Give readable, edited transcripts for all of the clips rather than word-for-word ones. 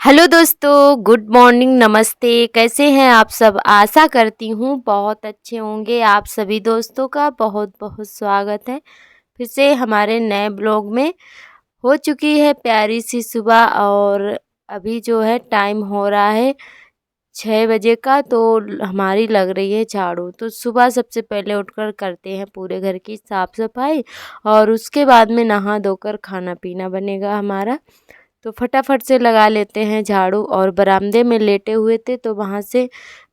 Hello दोस्तों, good morning, नमस्ते। कैसे हैं आप सब? आशा करती हूँ बहुत अच्छे होंगे। आप सभी दोस्तों का बहुत बहुत स्वागत है फिर से हमारे नए ब्लॉग में। हो चुकी है प्यारी सी सुबह और अभी जो है टाइम हो रहा है 6 बजे का। तो हमारी लग रही है झाड़ू। तो सुबह सबसे पहले उठकर करते हैं पूरे घर की साफ़ सफाई और उसके बाद में नहा धोकर खाना पीना बनेगा हमारा। तो फटाफट से लगा लेते हैं झाड़ू। और बरामदे में लेटे हुए थे तो वहाँ से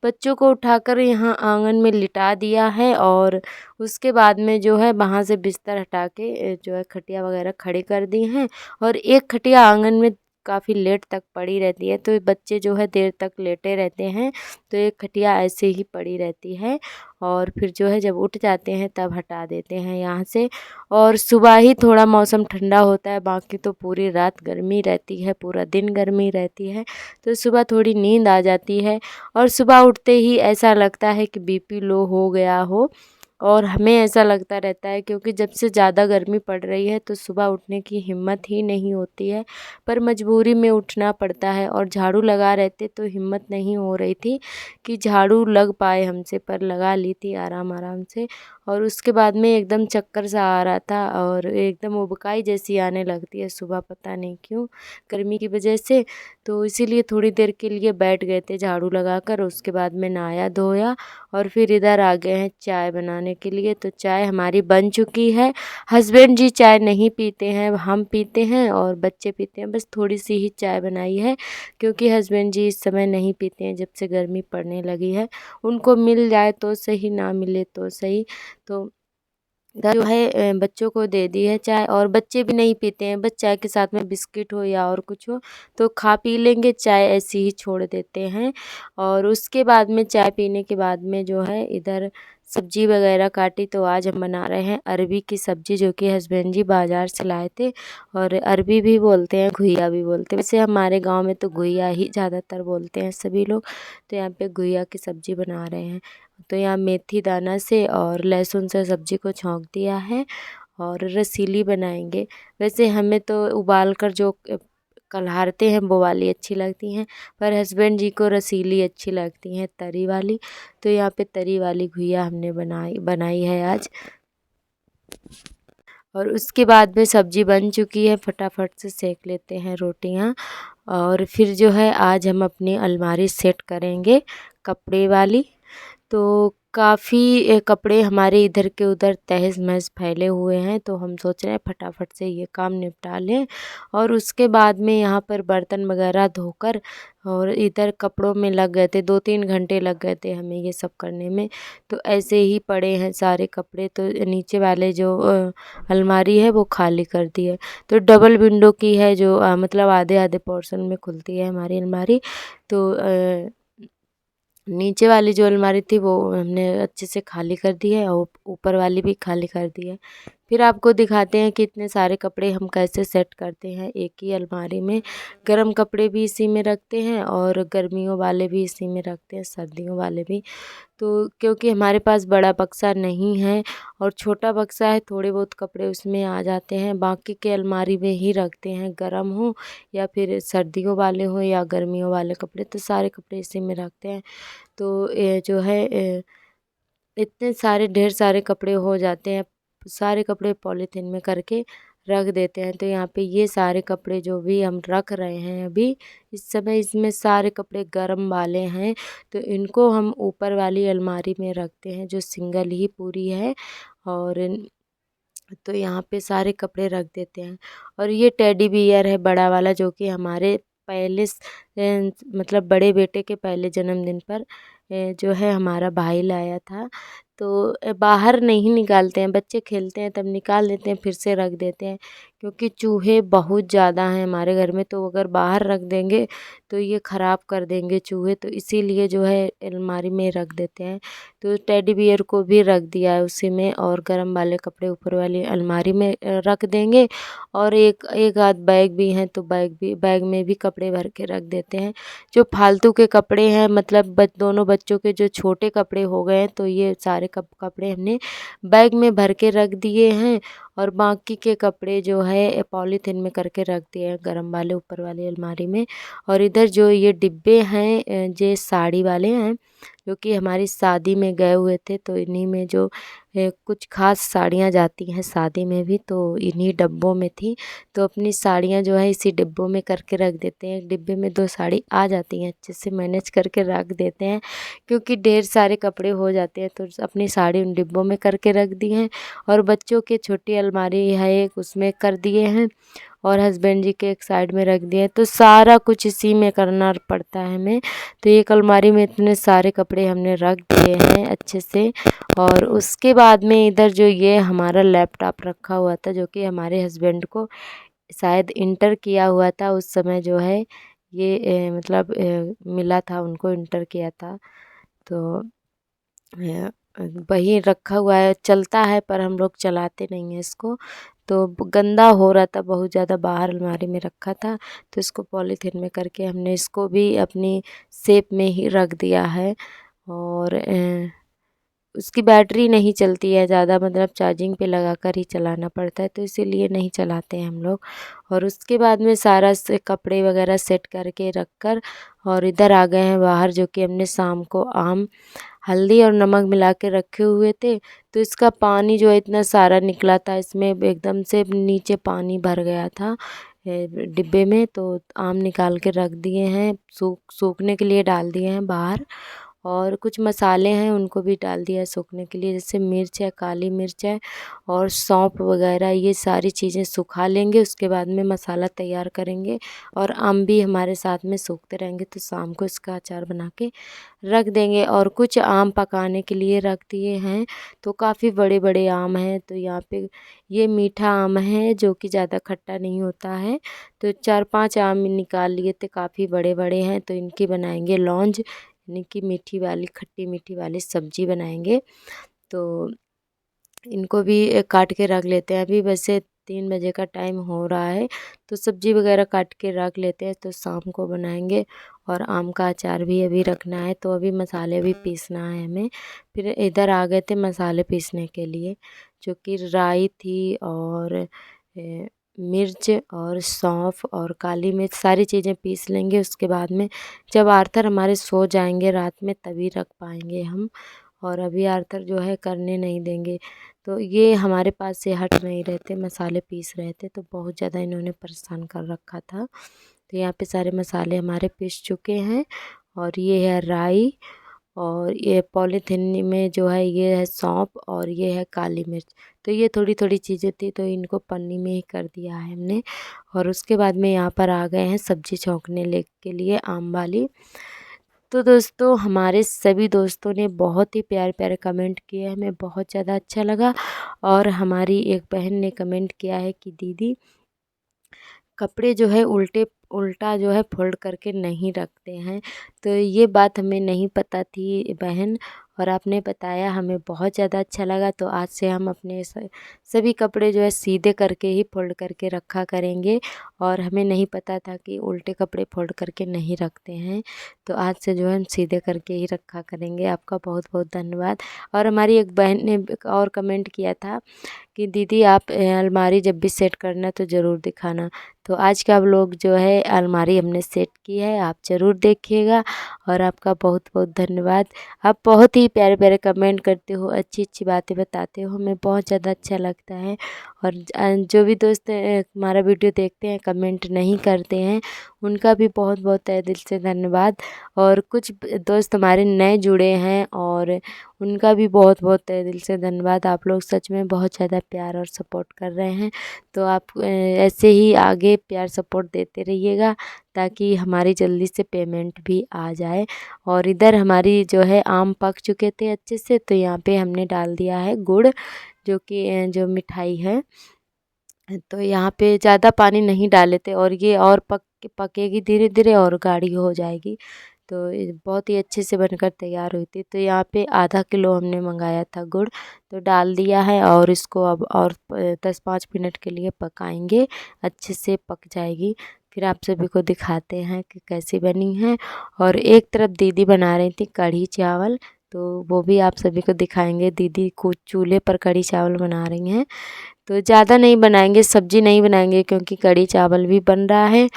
बच्चों को उठाकर यहाँ आंगन में लिटा दिया है। और उसके बाद में जो है वहाँ से बिस्तर हटा के जो है खटिया वगैरह खड़ी कर दी हैं। और एक खटिया आंगन में काफ़ी लेट तक पड़ी रहती है, तो बच्चे जो है देर तक लेटे रहते हैं, तो एक खटिया ऐसे ही पड़ी रहती है। और फिर जो है जब उठ जाते हैं तब हटा देते हैं यहाँ से। और सुबह ही थोड़ा मौसम ठंडा होता है, बाकी तो पूरी रात गर्मी रहती है, पूरा दिन गर्मी रहती है। तो सुबह थोड़ी नींद आ जाती है और सुबह उठते ही ऐसा लगता है कि बीपी लो हो गया हो। और हमें ऐसा लगता रहता है क्योंकि जब से ज़्यादा गर्मी पड़ रही है तो सुबह उठने की हिम्मत ही नहीं होती है, पर मजबूरी में उठना पड़ता है। और झाड़ू लगा रहते तो हिम्मत नहीं हो रही थी कि झाड़ू लग पाए हमसे, पर लगा ली थी आराम आराम से। और उसके बाद में एकदम चक्कर सा आ रहा था और एकदम उबकाई जैसी आने लगती है सुबह, पता नहीं क्यों, गर्मी की वजह से। तो इसीलिए थोड़ी देर के लिए बैठ गए थे झाड़ू लगाकर। उसके बाद में नहाया धोया और फिर इधर आ गए हैं चाय बनाने के लिए। तो चाय हमारी बन चुकी है। हस्बैंड जी चाय नहीं पीते हैं, हम पीते हैं और बच्चे पीते हैं। बस थोड़ी सी ही चाय बनाई है क्योंकि हस्बैंड जी इस समय नहीं पीते हैं, जब से गर्मी पड़ने लगी है। उनको मिल जाए तो सही, ना मिले तो सही। तो जो है बच्चों को दे दी है चाय। और बच्चे भी नहीं पीते हैं, बस चाय के साथ में बिस्किट हो या और कुछ हो तो खा पी लेंगे, चाय ऐसे ही छोड़ देते हैं। और उसके बाद में चाय पीने के बाद में जो है इधर सब्जी वगैरह काटी। तो आज हम बना रहे हैं अरबी की सब्ज़ी, जो कि हस्बैंड जी बाज़ार से लाए थे। और अरबी भी बोलते हैं, घुइया भी बोलते हैं, वैसे हमारे गांव में तो घुइया ही ज़्यादातर बोलते हैं सभी लोग। तो यहाँ पे घुइया की सब्ज़ी बना रहे हैं। तो यहाँ मेथी दाना से और लहसुन से सब्ज़ी को छौंक दिया है और रसीली बनाएंगे। वैसे हमें तो उबाल कर जो कल्हारते हैं वो वाली अच्छी लगती हैं, पर हस्बैंड जी को रसीली अच्छी लगती हैं, तरी वाली। तो यहाँ पे तरी वाली घुइया हमने बनाई बनाई है आज। और उसके बाद में सब्ज़ी बन चुकी है, फटाफट से सेक लेते हैं रोटियां। और फिर जो है आज हम अपनी अलमारी सेट करेंगे कपड़े वाली। तो काफ़ी कपड़े हमारे इधर के उधर तहस महस फैले हुए हैं, तो हम सोच रहे हैं फटाफट से ये काम निपटा लें। और उसके बाद में यहाँ पर बर्तन वगैरह धोकर और इधर कपड़ों में लग गए थे, 2-3 घंटे लग गए थे हमें ये सब करने में। तो ऐसे ही पड़े हैं सारे कपड़े। तो नीचे वाले जो अलमारी है वो खाली कर दी है। तो डबल विंडो की है, जो मतलब आधे आधे पोर्शन में खुलती है हमारी अलमारी। तो नीचे वाली जो अलमारी थी वो हमने अच्छे से खाली कर दी है और ऊपर वाली भी खाली कर दी है। फिर आपको दिखाते हैं कि इतने सारे कपड़े हम कैसे सेट करते हैं एक ही अलमारी में। गर्म कपड़े भी इसी में रखते हैं और गर्मियों वाले भी इसी में रखते हैं, सर्दियों वाले भी। तो क्योंकि हमारे पास बड़ा बक्सा नहीं है और छोटा बक्सा है, थोड़े बहुत कपड़े उसमें आ जाते हैं, बाकी के अलमारी में ही रखते हैं। गर्म हो या फिर सर्दियों वाले हो या गर्मियों वाले कपड़े, तो सारे कपड़े इसी में रखते हैं। तो ये जो है इतने सारे ढेर सारे कपड़े हो जाते हैं, सारे कपड़े पॉलीथीन में करके रख देते हैं। तो यहाँ पे ये सारे कपड़े जो भी हम रख रहे हैं अभी इस समय, इसमें सारे कपड़े गर्म वाले हैं। तो इनको हम ऊपर वाली अलमारी में रखते हैं जो सिंगल ही पूरी है। और तो यहाँ पे सारे कपड़े रख देते हैं। और ये टेडी बियर है बड़ा वाला, जो कि हमारे पहले मतलब बड़े बेटे के पहले जन्मदिन पर जो है हमारा भाई लाया था। तो बाहर नहीं निकालते हैं, बच्चे खेलते हैं तब निकाल देते हैं, फिर से रख देते हैं। क्योंकि चूहे बहुत ज़्यादा हैं हमारे घर में, तो अगर बाहर रख देंगे तो ये ख़राब कर देंगे चूहे, तो इसीलिए जो है अलमारी में रख देते हैं। तो टेडी बियर को भी रख दिया है उसी में, और गर्म वाले कपड़े ऊपर वाली अलमारी में रख देंगे। और एक एक आध बैग भी हैं, तो बैग में भी कपड़े भर के रख देते हैं। जो फालतू के कपड़े हैं, मतलब दोनों बच्चों के जो छोटे कपड़े हो गए हैं, तो ये सारे कपड़े हमने बैग में भर के रख दिए हैं। और बाकी के कपड़े जो है पॉलीथीन में करके रख दिए हैं गर्म वाले ऊपर वाली अलमारी में। और इधर जो ये डिब्बे हैं ये साड़ी वाले हैं, जो कि हमारी शादी में गए हुए थे, तो इन्हीं में जो कुछ खास साड़ियाँ जाती हैं शादी में भी, तो इन्हीं डब्बों में थी। तो अपनी साड़ियाँ जो है इसी डिब्बों में करके रख देते हैं। एक डिब्बे में 2 साड़ी आ जाती हैं, अच्छे से मैनेज करके रख देते हैं, क्योंकि ढेर सारे कपड़े हो जाते हैं। तो अपनी साड़ी उन डिब्बों में करके रख दी हैं। और बच्चों के छोटी अलमारी है एक, उसमें कर दिए हैं। और हस्बैंड जी के एक साइड में रख दिए। तो सारा कुछ इसी में करना पड़ता है हमें। तो एक अलमारी में इतने सारे कपड़े हमने रख दिए हैं अच्छे से। और उसके बाद में इधर जो ये हमारा लैपटॉप रखा हुआ था, जो कि हमारे हस्बैंड को शायद इंटर किया हुआ था उस समय, जो है ये मतलब मिला था उनको, इंटर किया था। तो अ, वही रखा हुआ है, चलता है पर हम लोग चलाते नहीं हैं इसको। तो गंदा हो रहा था बहुत ज़्यादा, बाहर अलमारी में रखा था, तो इसको पॉलीथीन में करके हमने इसको भी अपनी शेप में ही रख दिया है। और उसकी बैटरी नहीं चलती है ज़्यादा, मतलब चार्जिंग पे लगा कर ही चलाना पड़ता है, तो इसीलिए नहीं चलाते हैं हम लोग। और उसके बाद में सारा से कपड़े वगैरह सेट करके रख कर और इधर आ गए हैं बाहर, जो कि हमने शाम को आम हल्दी और नमक मिला के रखे हुए थे। तो इसका पानी जो है इतना सारा निकला था, इसमें एकदम से नीचे पानी भर गया था डिब्बे में। तो आम निकाल के रख दिए हैं, सूखने के लिए डाल दिए हैं बाहर। और कुछ मसाले हैं उनको भी डाल दिया सूखने के लिए, जैसे मिर्च है, काली मिर्च है और सौंफ वगैरह, ये सारी चीज़ें सुखा लेंगे। उसके बाद में मसाला तैयार करेंगे। और आम भी हमारे साथ में सूखते रहेंगे, तो शाम को इसका अचार बना के रख देंगे। और कुछ आम पकाने के लिए रख दिए हैं। तो काफ़ी बड़े बड़े आम हैं, तो यहाँ पे ये मीठा आम है जो कि ज़्यादा खट्टा नहीं होता है। तो 4-5 आम निकाल लिए थे, काफ़ी बड़े बड़े हैं, तो इनकी बनाएंगे लौंज, यानी कि मीठी वाली, खट्टी मीठी वाली सब्जी बनाएंगे। तो इनको भी काट के रख लेते हैं। अभी वैसे 3 बजे का टाइम हो रहा है, तो सब्जी वगैरह काट के रख लेते हैं, तो शाम को बनाएंगे। और आम का अचार भी अभी रखना है, तो अभी मसाले भी पीसना है हमें। फिर इधर आ गए थे मसाले पीसने के लिए, जो कि राई थी और मिर्च और सौंफ और काली मिर्च, सारी चीज़ें पीस लेंगे। उसके बाद में जब आर्थर हमारे सो जाएंगे रात में, तभी रख पाएंगे हम। और अभी आर्थर जो है करने नहीं देंगे। तो ये हमारे पास से हट नहीं रहते, मसाले पीस रहे थे, तो बहुत ज़्यादा इन्होंने परेशान कर रखा था। तो यहाँ पे सारे मसाले हमारे पीस चुके हैं। और ये है राई, और ये पॉलीथीन में जो है ये है सौंफ, और ये है काली मिर्च। तो ये थोड़ी थोड़ी चीज़ें थी, तो इनको पन्नी में ही कर दिया है हमने। और उसके बाद में यहाँ पर आ गए हैं सब्जी छौंकने ले के लिए आम वाली। तो दोस्तों हमारे सभी दोस्तों ने बहुत ही प्यारे प्यारे कमेंट किए, हमें बहुत ज़्यादा अच्छा लगा। और हमारी एक बहन ने कमेंट किया है कि दीदी कपड़े जो है उल्टा जो है फोल्ड करके नहीं रखते हैं। तो ये बात हमें नहीं पता थी बहन, और आपने बताया, हमें बहुत ज़्यादा अच्छा लगा। तो आज से हम अपने सभी कपड़े जो है सीधे करके ही फोल्ड करके रखा करेंगे। और हमें नहीं पता था कि उल्टे कपड़े फोल्ड करके नहीं रखते हैं। तो आज से जो है हम सीधे करके ही रखा करेंगे। आपका बहुत बहुत धन्यवाद। और हमारी एक बहन ने और कमेंट किया था कि दीदी आप अलमारी जब भी सेट करना तो ज़रूर दिखाना। तो आज का व्लॉग जो है अलमारी हमने सेट की है, आप ज़रूर देखिएगा। और आपका बहुत बहुत धन्यवाद। आप बहुत ही प्यारे प्यारे कमेंट करते हो, अच्छी अच्छी बातें बताते हो, हमें बहुत ज़्यादा अच्छा लगता है। और जो भी दोस्त हमारा वीडियो देखते हैं कमेंट नहीं करते हैं, उनका भी बहुत बहुत तहे दिल से धन्यवाद। और कुछ दोस्त हमारे नए जुड़े हैं, और उनका भी बहुत बहुत तहे दिल से धन्यवाद। आप लोग सच में बहुत ज़्यादा प्यार और सपोर्ट कर रहे हैं। तो आप ऐसे ही आगे प्यार सपोर्ट देते रहिएगा, ताकि हमारी जल्दी से पेमेंट भी आ जाए। और इधर हमारी जो है आम पक चुके थे अच्छे से, तो यहाँ पे हमने डाल दिया है गुड़, जो कि जो मिठाई है। तो यहाँ पे ज़्यादा पानी नहीं डाले थे, और ये और पकेगी धीरे धीरे और गाढ़ी हो जाएगी। तो ये बहुत ही अच्छे से बनकर तैयार हुई थी। तो यहाँ पे आधा किलो हमने मंगाया था गुड़, तो डाल दिया है। और इसको अब और 10-5 मिनट के लिए पकाएंगे, अच्छे से पक जाएगी। फिर आप सभी को दिखाते हैं कि कैसी बनी है। और एक तरफ दीदी बना रही थी कढ़ी चावल, तो वो भी आप सभी को दिखाएंगे। दीदी कुछ चूल्हे पर कढ़ी चावल बना रही हैं। तो ज़्यादा नहीं बनाएंगे, सब्ज़ी नहीं बनाएंगे क्योंकि कढ़ी चावल भी बन रहा है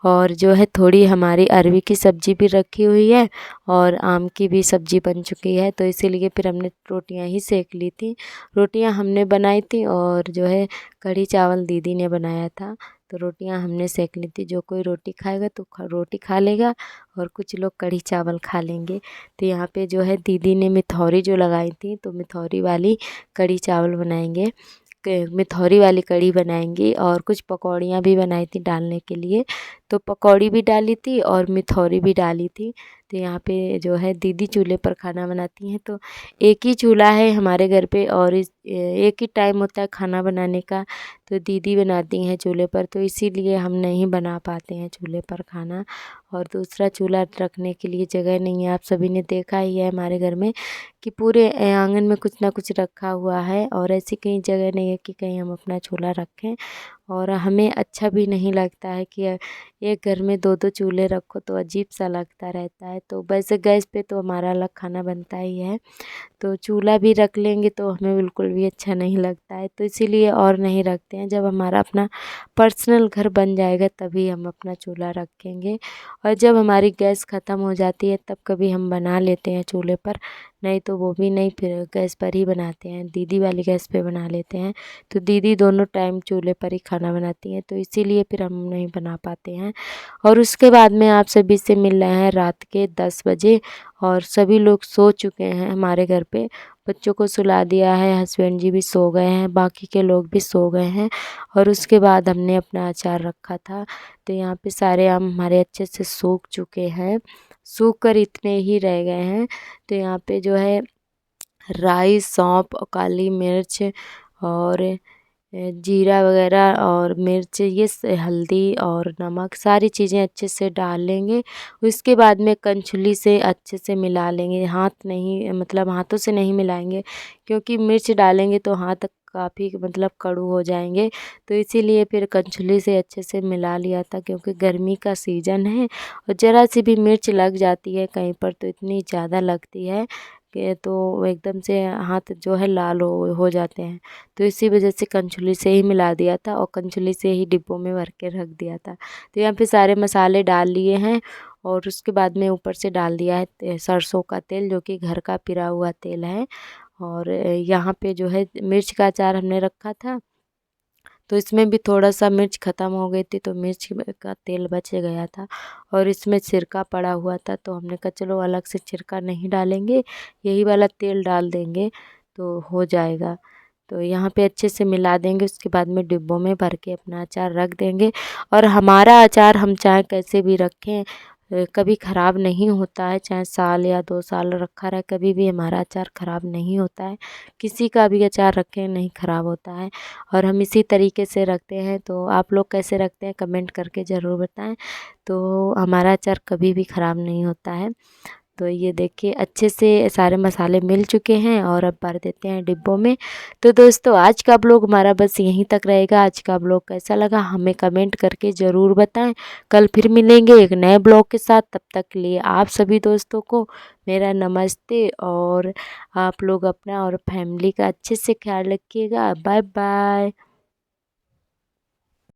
और जो है थोड़ी हमारी अरवी की सब्ज़ी भी रखी हुई है और आम की भी सब्ज़ी बन चुकी है। तो इसीलिए फिर हमने रोटियां ही सेक ली थी। रोटियां हमने बनाई थी और जो है कढ़ी चावल दीदी ने बनाया था। तो रोटियां हमने सेक ली थी। जो कोई रोटी खाएगा तो रोटी खा लेगा और कुछ लोग कढ़ी चावल खा लेंगे। तो यहाँ पे जो है दीदी ने मिथौरी जो लगाई थी, तो मिथौरी वाली कढ़ी चावल बनाएंगे, मिथौरी वाली कढ़ी बनाएंगी। और कुछ पकौड़ियाँ भी बनाई थी डालने के लिए, तो पकौड़ी भी डाली थी और मिथौरी भी डाली थी। तो यहाँ पे जो है दीदी चूल्हे पर खाना बनाती हैं। तो एक ही चूल्हा है हमारे घर पे और एक ही टाइम होता है खाना बनाने का, तो दीदी बनाती हैं चूल्हे पर, तो इसीलिए हम नहीं बना पाते हैं चूल्हे पर खाना। और दूसरा चूल्हा रखने के लिए जगह नहीं है। आप सभी ने देखा ही है हमारे घर में कि पूरे आंगन में कुछ ना कुछ रखा हुआ है और ऐसी कहीं जगह नहीं है कि कहीं हम अपना चूल्हा रखें। और हमें अच्छा भी नहीं लगता है कि एक घर में दो दो चूल्हे रखो, तो अजीब सा लगता रहता है। तो वैसे गैस पे तो हमारा अलग खाना बनता ही है, तो चूल्हा भी रख लेंगे तो हमें बिल्कुल भी अच्छा नहीं लगता है। तो इसीलिए और नहीं रखते हैं। जब हमारा अपना पर्सनल घर बन जाएगा तभी हम अपना चूल्हा रखेंगे। और जब हमारी गैस ख़त्म हो जाती है तब कभी हम बना लेते हैं चूल्हे पर, नहीं तो वो भी नहीं, फिर गैस पर ही बनाते हैं, दीदी वाली गैस पे बना लेते हैं। तो दीदी दोनों टाइम चूल्हे पर ही खाना बनाती हैं, तो इसीलिए फिर हम नहीं बना पाते हैं। और उसके बाद में आप सभी से मिल रहे हैं रात के 10 बजे और सभी लोग सो चुके हैं हमारे घर पे। बच्चों को सुला दिया है, हस्बैंड जी भी सो गए हैं, बाकी के लोग भी सो गए हैं। और उसके बाद हमने अपना अचार रखा था, तो यहाँ पे सारे आम हमारे अच्छे से सूख चुके हैं, सूख कर इतने ही रह गए हैं। तो यहाँ पे जो है राई, सौंफ और काली मिर्च और जीरा वगैरह और मिर्च, ये हल्दी और नमक, सारी चीज़ें अच्छे से डाल लेंगे। उसके बाद में कंछुली से अच्छे से मिला लेंगे, हाथ नहीं, मतलब हाथों से नहीं मिलाएंगे क्योंकि मिर्च डालेंगे तो हाथ काफ़ी मतलब कड़ू हो जाएंगे। तो इसीलिए फिर कंछुली से अच्छे से मिला लिया था, क्योंकि गर्मी का सीज़न है और ज़रा सी भी मिर्च लग जाती है कहीं पर तो इतनी ज़्यादा लगती है कि तो एकदम से हाथ जो है लाल हो जाते हैं। तो इसी वजह से कंछुली से ही मिला दिया था और कंछुली से ही डिब्बों में भर के रख दिया था। तो यहाँ पे सारे मसाले डाल लिए हैं और उसके बाद में ऊपर से डाल दिया है सरसों का तेल, जो कि घर का पिरा हुआ तेल है। और यहाँ पे जो है मिर्च का अचार हमने रखा था, तो इसमें भी थोड़ा सा मिर्च ख़त्म हो गई थी, तो मिर्च का तेल बच गया था और इसमें सिरका पड़ा हुआ था। तो हमने कहा चलो अलग से सिरका नहीं डालेंगे, यही वाला तेल डाल देंगे तो हो जाएगा। तो यहाँ पे अच्छे से मिला देंगे, उसके बाद में डिब्बों में भर के अपना अचार रख देंगे। और हमारा अचार हम चाहे कैसे भी रखें, कभी ख़राब नहीं होता है, चाहे साल या 2 साल रखा रहे, कभी भी हमारा अचार ख़राब नहीं होता है। किसी का भी अचार रखें नहीं ख़राब होता है और हम इसी तरीके से रखते हैं। तो आप लोग कैसे रखते हैं कमेंट करके ज़रूर बताएं। तो हमारा अचार कभी भी ख़राब नहीं होता है। तो ये देखिए अच्छे से सारे मसाले मिल चुके हैं और अब भर देते हैं डिब्बों में। तो दोस्तों आज का ब्लॉग हमारा बस यहीं तक रहेगा। आज का ब्लॉग कैसा लगा हमें कमेंट करके ज़रूर बताएं। कल फिर मिलेंगे एक नए ब्लॉग के साथ, तब तक के लिए आप सभी दोस्तों को मेरा नमस्ते। और आप लोग अपना और फैमिली का अच्छे से ख्याल रखिएगा। Bye bye.